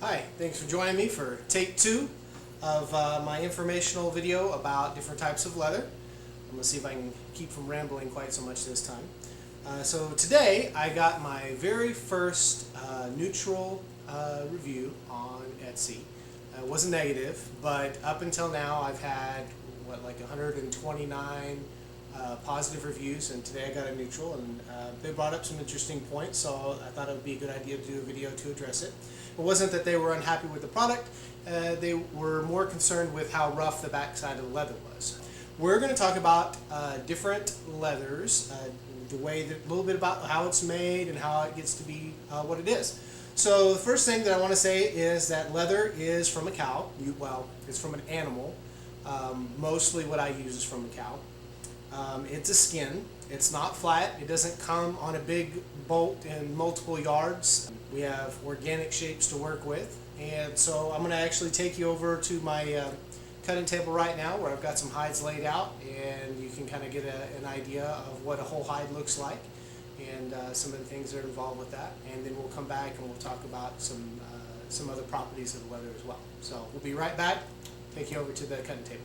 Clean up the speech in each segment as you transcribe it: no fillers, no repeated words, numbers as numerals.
Hi, thanks for joining me for take 2 of my informational video about different types of leather. I'm going to see if I can keep from rambling quite so much this time. So today I got my very first neutral review on Etsy. It wasn't negative, but up until now I've had like 129 positive reviews, and today I got a neutral, and they brought up some interesting points, so I thought it would be a good idea to do a video to address it. It wasn't that they were unhappy with the product, they were more concerned with how rough the backside of the leather was. We're going to talk about different leathers, a little bit about how it's made and how it gets to be what it is. So the first thing that I want to say is that leather is from a cow. It's from an animal. Mostly what I use is from a cow. It's a skin. It's not flat. It doesn't come on a big bolt in multiple yards. We have organic shapes to work with, and so I'm going to actually take you over to my cutting table right now, where I've got some hides laid out, and you can kind of get an idea of what a whole hide looks like, and some of the things that are involved with that. And then we'll come back and we'll talk about some other properties of the leather as well. So we'll be right back. Take you over to the cutting table.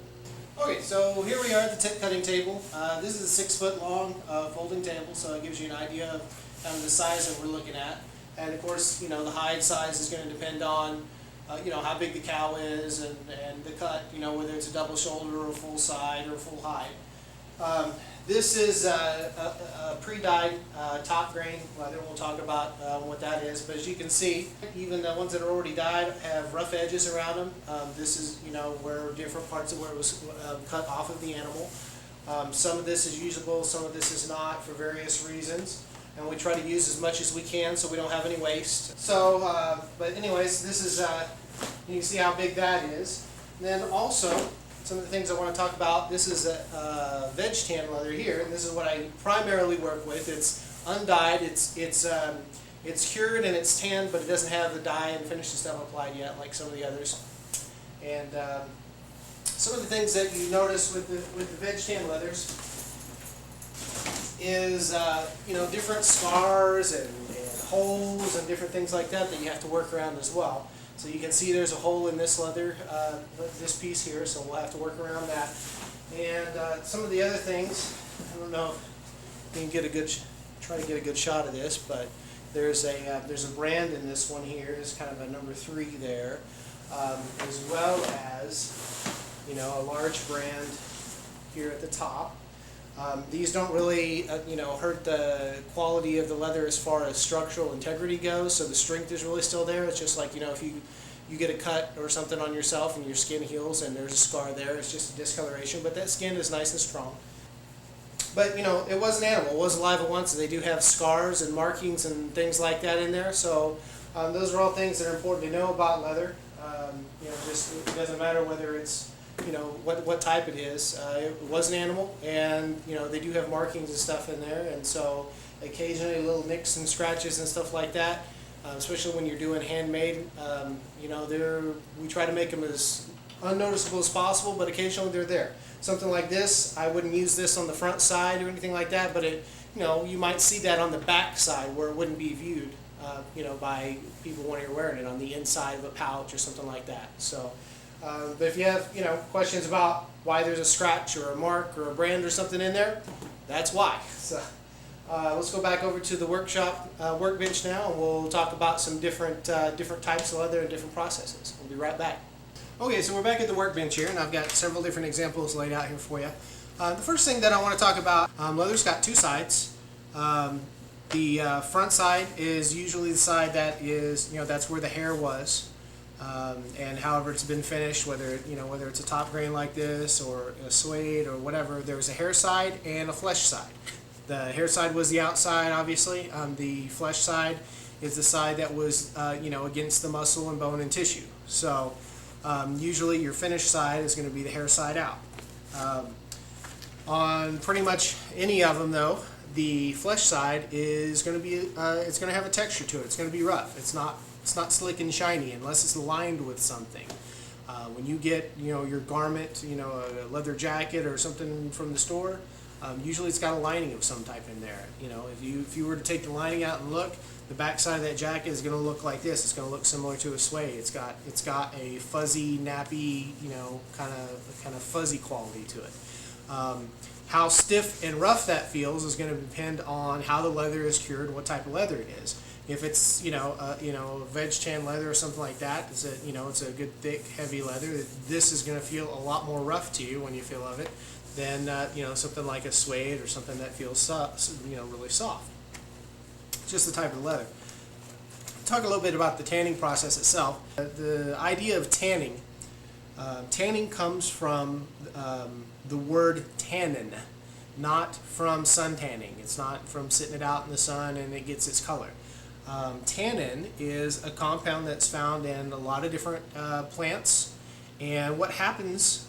Okay, so here we are at the cutting table. This is a 6 foot long folding table, so it gives you an idea of kind of the size that we're looking at. And of course, the hide size is going to depend on how big the cow is, and the cut, whether it's a double shoulder or a full side or a full hide. This is a pre-dyed top grain. Then we'll talk about what that is. But as you can see, even the ones that are already dyed have rough edges around them. This is where different parts of where it was cut off of the animal. Some of this is usable, some of this is not, for various reasons. And we try to use as much as we can so we don't have any waste. So, but anyways, this is, you can see how big that is. And then also, some of the things I want to talk about, this is a Veg Tan Leather here, and this is what I primarily work with. It's undyed, it's cured and it's tanned, but it doesn't have the dye and finish and stuff applied yet like some of the others. And some of the things that you notice with the Veg Tan Leathers is different scars and holes and different things like that you have to work around as well. So you can see there's a hole in this leather, this piece here, so we'll have to work around that. And some of the other things, I don't know if you can try to get a good shot of this, but there's a brand in this one here. It's kind of a number 3 there, as well as a large brand here at the top. These don't really hurt the quality of the leather as far as structural integrity goes, so the strength is really still there. It's just like if you get a cut or something on yourself and your skin heals and there's a scar there, it's just a discoloration, but that skin is nice and strong. But it was an animal, it was alive at once, and they do have scars and markings and things like that in there, so those are all things that are important to know about leather. Just it doesn't matter whether it's what type it is. It was an animal, and they do have markings and stuff in there, and so occasionally little nicks and scratches and stuff like that, especially when you're doing handmade. We try to make them as unnoticeable as possible, but occasionally they're there. Something like this, I wouldn't use this on the front side or anything like that, but you might see that on the back side where it wouldn't be viewed by people when you're wearing it on the inside of a pouch or something like that. So but if you have questions about why there's a scratch or a mark or a brand or something in there, that's why. So let's go back over to the workbench now, and we'll talk about some different types of leather and different processes. We'll be right back. Okay, so we're back at the workbench here, and I've got several different examples laid out here for you. The first thing that I want to talk about, leather's got 2 sides. The front side is usually the side that is, that's where the hair was. And however it's been finished, whether it's a top grain like this or a suede or whatever, there's a hair side and a flesh side. The hair side was the outside, obviously. The flesh side is the side that was against the muscle and bone and tissue. So usually your finished side is going to be the hair side out. On pretty much any of them, though, the flesh side is going to be it's going to have a texture to it. It's going to be rough. It's not slick and shiny unless it's lined with something. When you get your garment, a leather jacket or something from the store, Usually it's got a lining of some type in there. You know, if you were to take the lining out and look, the back side of that jacket is going to look like this. It's going to look similar to a suede. It's got a fuzzy, nappy, you know, kind of fuzzy quality to it. How stiff and rough that feels is going to depend on how the leather is cured and what type of leather it is. If it's Veg Tan Leather or something like that, it's a good thick heavy leather. This is going to feel a lot more rough to you when you feel of it than something like a suede or something that feels really soft. Just the type of leather. Talk a little bit about the tanning process itself. The idea of tanning. Tanning comes from the word tannin, not from sun tanning. It's not from sitting it out in the sun and it gets its color. Tannin is a compound that's found in a lot of different plants, and what happens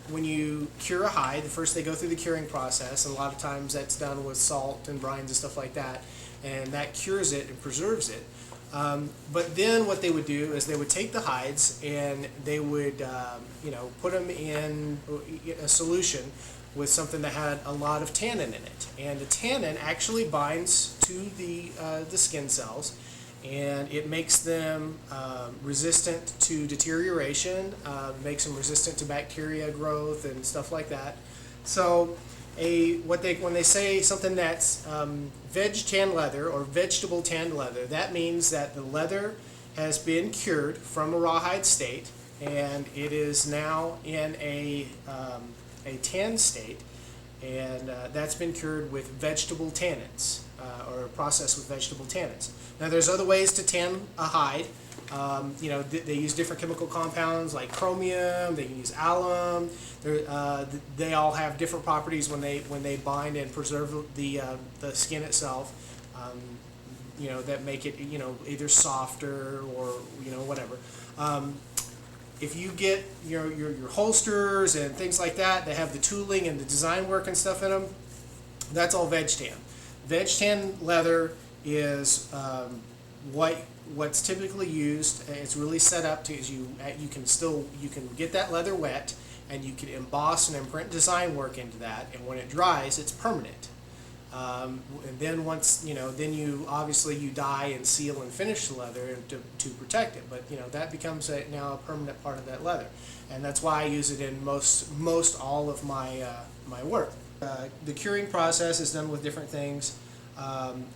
when you cure a hide, first they go through the curing process, and a lot of times that's done with salt and brines and stuff like that, and that cures it and preserves it. But then what they would do is they would take the hides and they would put them in a solution with something that had a lot of tannin in it, and the tannin actually binds to the skin cells, and it makes them resistant to deterioration, makes them resistant to bacteria growth and stuff like that. So when they say something that's veg tan leather or vegetable tanned leather, that means that the leather has been cured from a rawhide state and it is now in a tan state, and that's been cured with vegetable tannins or processed with vegetable tannins. Now there's other ways to tan a hide. They use different chemical compounds like chromium. They use alum. They all have different properties when they bind and preserve the skin itself. That make it either softer or whatever. If you get your holsters and things like that have the tooling and the design work and stuff in them, that's all veg tan. Veg tan leather is what's typically used. It's really set up to you can get that leather wet and you can emboss and imprint design work into that, and when it dries, it's permanent. And then once then you obviously dye and seal and finish the leather to protect it. But that becomes now a permanent part of that leather, and that's why I use it in most all of my my work. The curing process is done with different things.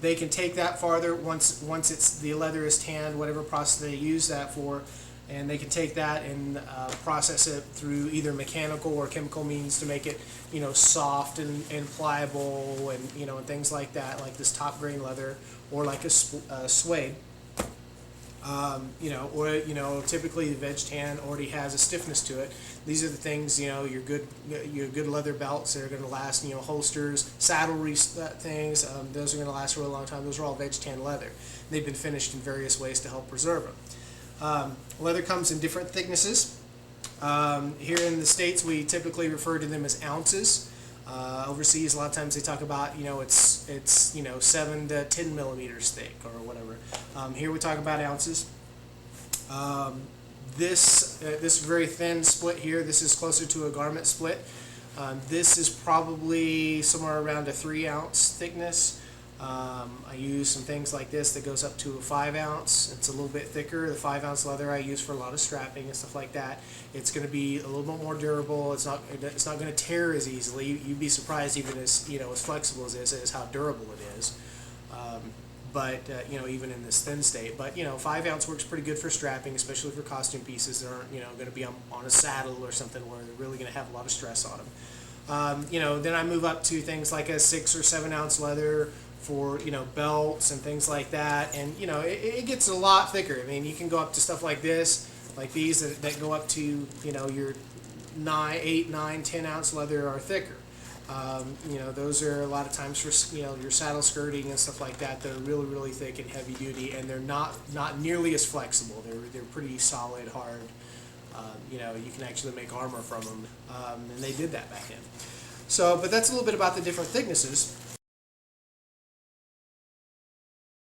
They can take that farther once the leather is tanned, whatever process they use that for, and they can take that and process it through either mechanical or chemical means to make it soft and pliable and things like that, like this top grain leather or like a suede. Typically the veg tan already has a stiffness to it. These are the things, your good leather belts that are going to last, holsters, saddlery things, those are going to last for a long time. Those are all veg tan leather. They've been finished in various ways to help preserve them. Leather comes in different thicknesses. Here in the States, we typically refer to them as ounces. Overseas, a lot of times they talk about, it's 7 to 10 millimeters thick or whatever. Here we talk about ounces. This very thin split here, this is closer to a garment split. This is probably somewhere around a 3-ounce thickness. I use some things like this that goes up to a 5 ounce. It's a little bit thicker. The 5-ounce leather I use for a lot of strapping and stuff like that. It's going to be a little bit more durable. It's not going to tear as easily. You'd be surprised even as as flexible as this is how durable it is. Even in this thin state. But 5 ounce works pretty good for strapping, especially for costume pieces that aren't going to be on a saddle or something where they're really going to have a lot of stress on them. Then I move up to things like a 6 or 7 ounce leather for belts and things like that, and it gets a lot thicker. I mean, you can go up to stuff like this, like these that go up to your 8, 9, 10 ounce leather or thicker. Those are a lot of times for your saddle skirting and stuff like that. They're really, really thick and heavy duty, and they're not nearly as flexible. They're pretty solid, hard. You can actually make armor from them, and they did that back then. So, but that's a little bit about the different thicknesses.